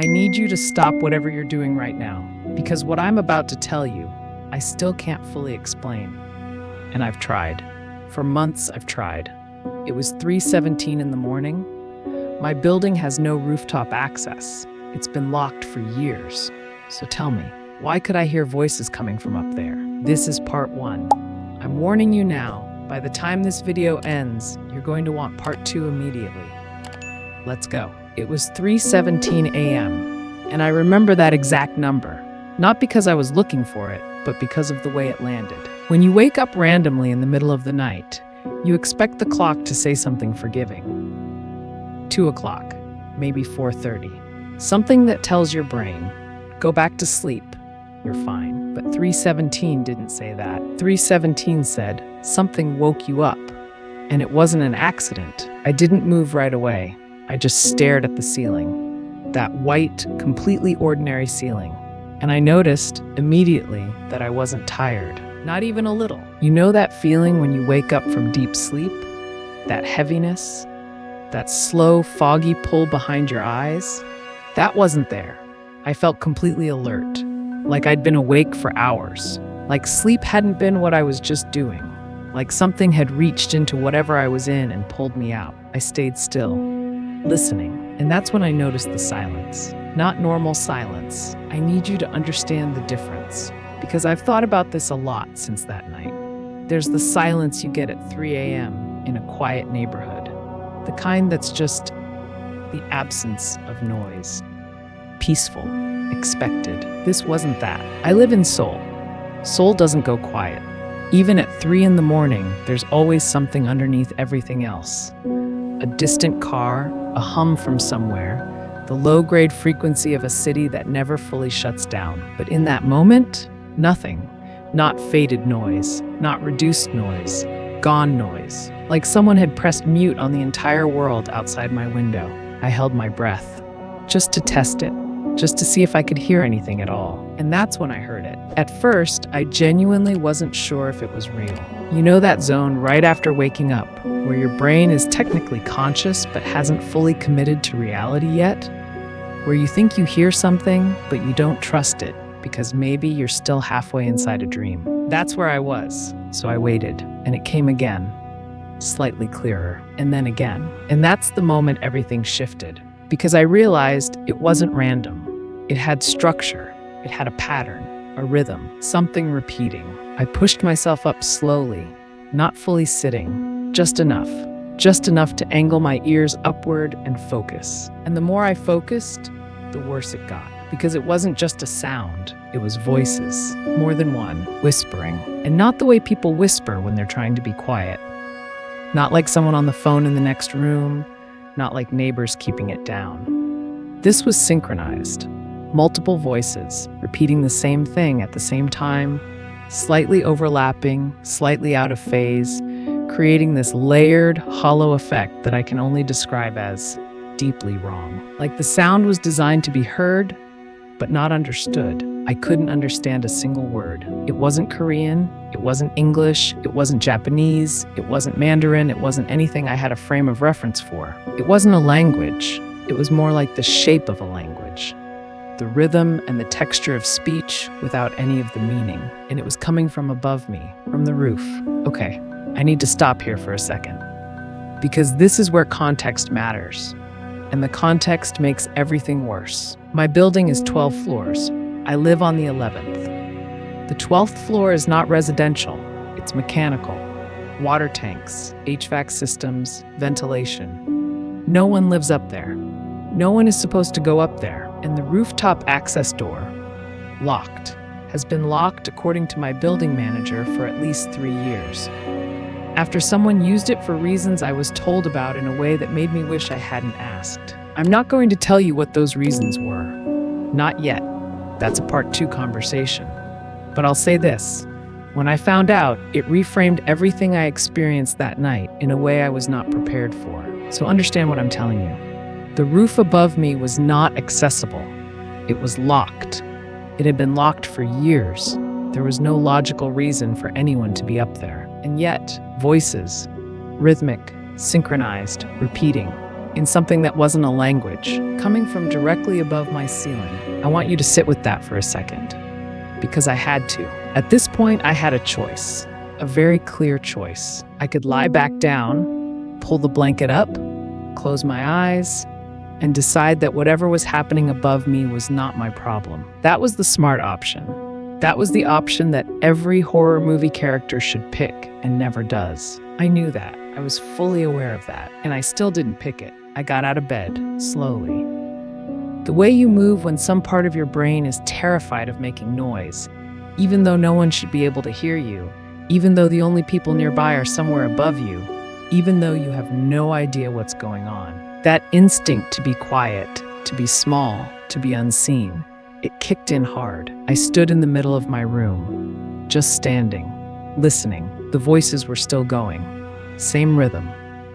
I need you to stop whatever you're doing right now, because what I'm about to tell you, I still can't fully explain. And I've tried. For months, I've tried. It was 3:17 in the morning. My building has no rooftop access. It's been locked for years. So tell me, why could I hear voices coming from up there? This is part 1. I'm warning you now, by the time this video ends, you're going to want part 2 immediately. Let's go. It was 3:17 a.m., and I remember that exact number, not because I was looking for it, but because of the way it landed. When you wake up randomly in the middle of the night, you expect the clock to say something forgiving. 2 o'clock, maybe 4:30. Something that tells your brain, go back to sleep, you're fine. But 3:17 didn't say that. 3:17 said, something woke you up. And it wasn't an accident. I didn't move right away. I just stared at the ceiling. That white, completely ordinary ceiling. And I noticed immediately that I wasn't tired. Not even a little. You know that feeling when you wake up from deep sleep? That heaviness? That slow, foggy pull behind your eyes? That wasn't there. I felt completely alert. Like I'd been awake for hours. Like sleep hadn't been what I was just doing. Like something had reached into whatever I was in and pulled me out. I stayed still, listening. And that's when I noticed the silence. Not normal silence. I need you to understand the difference, because I've thought about this a lot since that night. There's the silence you get at 3 a.m. in a quiet neighborhood. The kind that's just the absence of noise. Peaceful, expected. This wasn't that. I live in Seoul. Seoul doesn't go quiet. Even at 3 in the morning, there's always something underneath everything else. A distant car, a hum from somewhere, the low-grade frequency of a city that never fully shuts down. But in that moment, nothing. Not faded noise, not reduced noise, gone noise. Like someone had pressed mute on the entire world outside my window. I held my breath, just to test it, just to see if I could hear anything at all. And that's when I heard it. At first, I genuinely wasn't sure if it was real. You know that zone right after waking up, where your brain is technically conscious but hasn't fully committed to reality yet? Where you think you hear something, but you don't trust it, because maybe you're still halfway inside a dream. That's where I was, so I waited, and it came again, slightly clearer, and then again. And that's the moment everything shifted, because I realized it wasn't random. It had structure, it had a pattern, a rhythm, something repeating. I pushed myself up slowly, not fully sitting, just enough to angle my ears upward and focus. And the more I focused, the worse it got. Because it wasn't just a sound, it was voices, more than one, whispering. And not the way people whisper when they're trying to be quiet. Not like someone on the phone in the next room, not like neighbors keeping it down. This was synchronized. Multiple voices, repeating the same thing at the same time, slightly overlapping, slightly out of phase, creating this layered, hollow effect that I can only describe as deeply wrong. Like the sound was designed to be heard, but not understood. I couldn't understand a single word. It wasn't Korean, it wasn't English, it wasn't Japanese, it wasn't Mandarin, it wasn't anything I had a frame of reference for. It wasn't a language, it was more like the shape of a language. The rhythm and the texture of speech without any of the meaning. And it was coming from above me, from the roof. Okay, I need to stop here for a second, because this is where context matters. And the context makes everything worse. My building is 12 floors. I live on the 11th. The 12th floor is not residential, it's mechanical. Water tanks, HVAC systems, ventilation. No one lives up there. No one is supposed to go up there. And the rooftop access door, locked, has been locked according to my building manager for at least 3 years. After someone used it for reasons I was told about in a way that made me wish I hadn't asked. I'm not going to tell you what those reasons were. Not yet. That's a part 2 conversation. But I'll say this. When I found out, it reframed everything I experienced that night in a way I was not prepared for. So understand what I'm telling you. The roof above me was not accessible. It was locked. It had been locked for years. There was no logical reason for anyone to be up there. And yet, voices, rhythmic, synchronized, repeating. in something that wasn't a language, coming from directly above my ceiling. I want you to sit with that for a second, because I had to. At this point, I had a choice, a very clear choice. I could lie back down, pull the blanket up, close my eyes, and decide that whatever was happening above me was not my problem. That was the smart option. That was the option that every horror movie character should pick and never does. I knew that. I was fully aware of that, and I still didn't pick it. I got out of bed, slowly. The way you move when some part of your brain is terrified of making noise, even though no one should be able to hear you, even though the only people nearby are somewhere above you, even though you have no idea what's going on. That instinct to be quiet, to be small, to be unseen, it kicked in hard. I stood in the middle of my room, just standing, listening. The voices were still going. Same rhythm,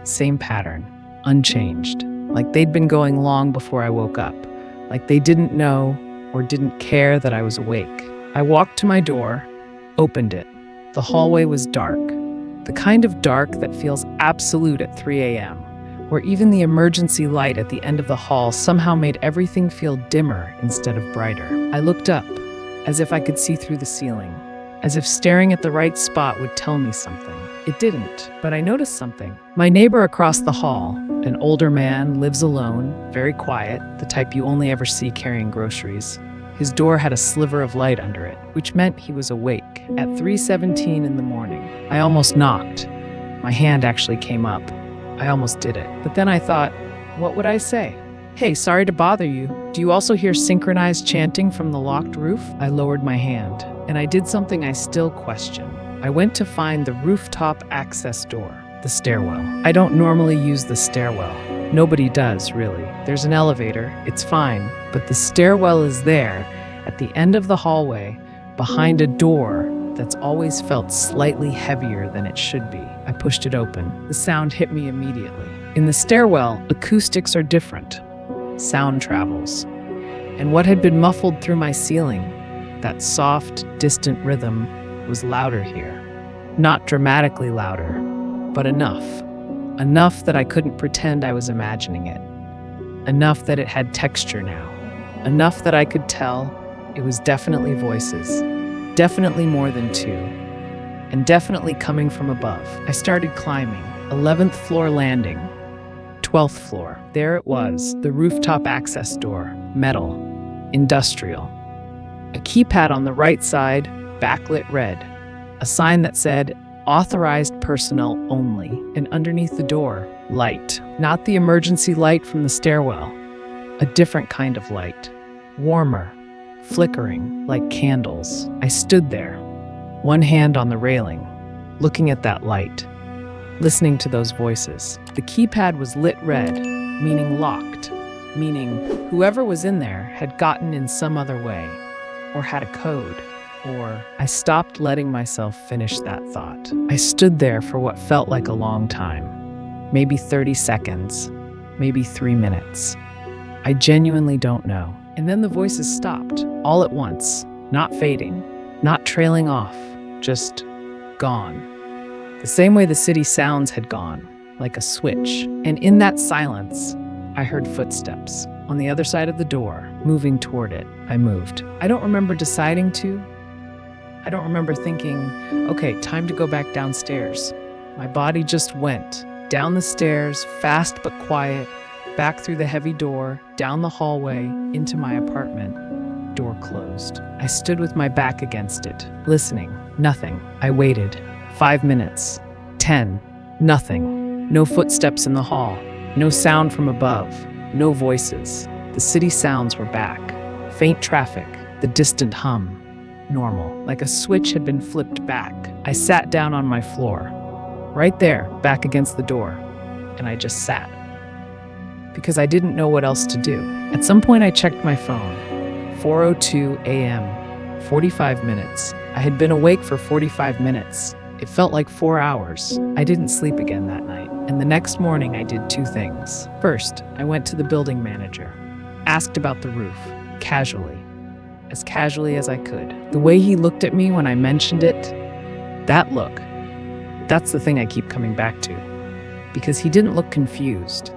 same pattern, unchanged. Like they'd been going long before I woke up. Like they didn't know or didn't care that I was awake. I walked to my door, opened it. The hallway was dark. The kind of dark that feels absolute at 3 a.m., where even the emergency light at the end of the hall somehow made everything feel dimmer instead of brighter. I looked up, as if I could see through the ceiling, as if staring at the right spot would tell me something. It didn't, but I noticed something. My neighbor across the hall, an older man, lives alone, very quiet, the type you only ever see carrying groceries. His door had a sliver of light under it, which meant he was awake. At 3:17 in the morning, I almost knocked. My hand actually came up. I almost did it. But then I thought, what would I say? Hey, sorry to bother you. Do you also hear synchronized chanting from the locked roof? I lowered my hand, and I did something I still question. I went to find the rooftop access door, the stairwell. I don't normally use the stairwell. Nobody does, really. There's an elevator, it's fine, but the stairwell is there, at the end of the hallway, behind a door that's always felt slightly heavier than it should be. I pushed it open. The sound hit me immediately. In the stairwell, acoustics are different. Sound travels. And what had been muffled through my ceiling, that soft, distant rhythm, was louder here. Not dramatically louder, but enough. Enough that I couldn't pretend I was imagining it. Enough that it had texture now. Enough that I could tell it was definitely voices. Definitely more than two. And definitely coming from above. I started climbing. 11th floor landing. 12th floor. There it was, the rooftop access door. Metal. Industrial. A keypad on the right side, backlit red. A sign that said, authorized personnel only. And underneath the door, light. Not the emergency light from the stairwell. A different kind of light. Warmer. Flickering, like candles. I stood there, one hand on the railing, looking at that light, listening to those voices. The keypad was lit red, meaning locked, meaning whoever was in there had gotten in some other way, or had a code, or I stopped letting myself finish that thought. I stood there for what felt like a long time, maybe 30 seconds, maybe 3 minutes. I genuinely don't know. And then the voices stopped, all at once, not fading, not trailing off, just gone. The same way the city sounds had gone, like a switch. And in that silence, I heard footsteps on the other side of the door, moving toward it. I moved. I don't remember deciding to. I don't remember thinking, okay, time to go back downstairs. My body just went down the stairs, fast but quiet, back through the heavy door, down the hallway, into my apartment. Door closed. I stood with my back against it, listening. Nothing. I waited. 5 minutes. 10. Nothing. No footsteps in the hall. No sound from above. No voices. The city sounds were back. Faint traffic. The distant hum. Normal. Like a switch had been flipped back. I sat down on my floor. Right there, back against the door. And I just sat. Because I didn't know what else to do. At some point I checked my phone. 4:02 a.m. 45 minutes. I had been awake for 45 minutes. It felt like 4 hours. I didn't sleep again that night. And the next morning I did 2 things. First, I went to the building manager. Asked about the roof. Casually. As casually as I could. The way he looked at me when I mentioned it, that look, that's the thing I keep coming back to. Because he didn't look confused.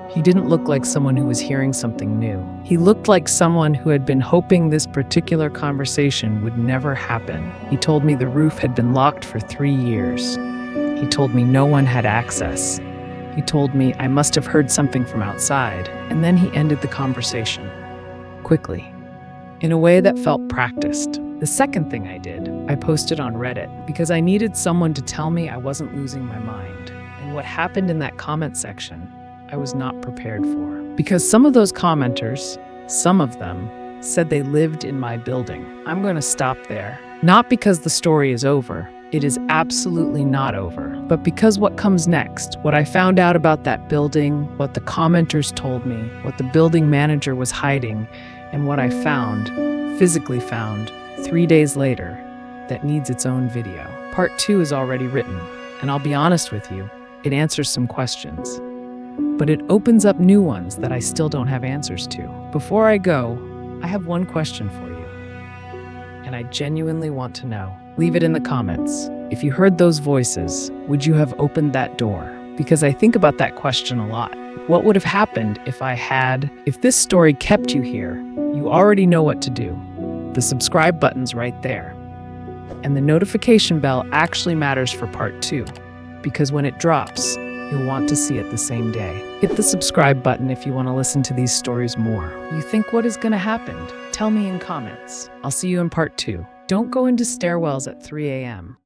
He didn't look like someone who was hearing something new. He looked like someone who had been hoping this particular conversation would never happen. He told me the roof had been locked for 3 years. He told me no one had access. He told me I must have heard something from outside, and then he ended the conversation quickly, in a way that felt practiced. The second thing I did, I posted on Reddit because I needed someone to tell me I wasn't losing my mind. And what happened in that comment section, I was not prepared for. Because some of those commenters, some of them, said they lived in my building. I'm going to stop there. Not because the story is over. It is absolutely not over. But because what comes next, what I found out about that building, what the commenters told me, what the building manager was hiding, and what I found, physically found, 3 days later, that needs its own video. Part 2 is already written, and I'll be honest with you, it answers some questions. But it opens up new ones that I still don't have answers to. Before I go, I have one question for you, and I genuinely want to know. Leave it in the comments. If you heard those voices, would you have opened that door? Because I think about that question a lot. What would have happened if this story kept you here? You already know what to do. The subscribe button's right there. And the notification bell actually matters for part 2, because when it drops, you'll want to see it the same day. Hit the subscribe button if you want to listen to these stories more. You think what is going to happen? Tell me in comments. I'll see you in part 2. Don't go into stairwells at 3 a.m.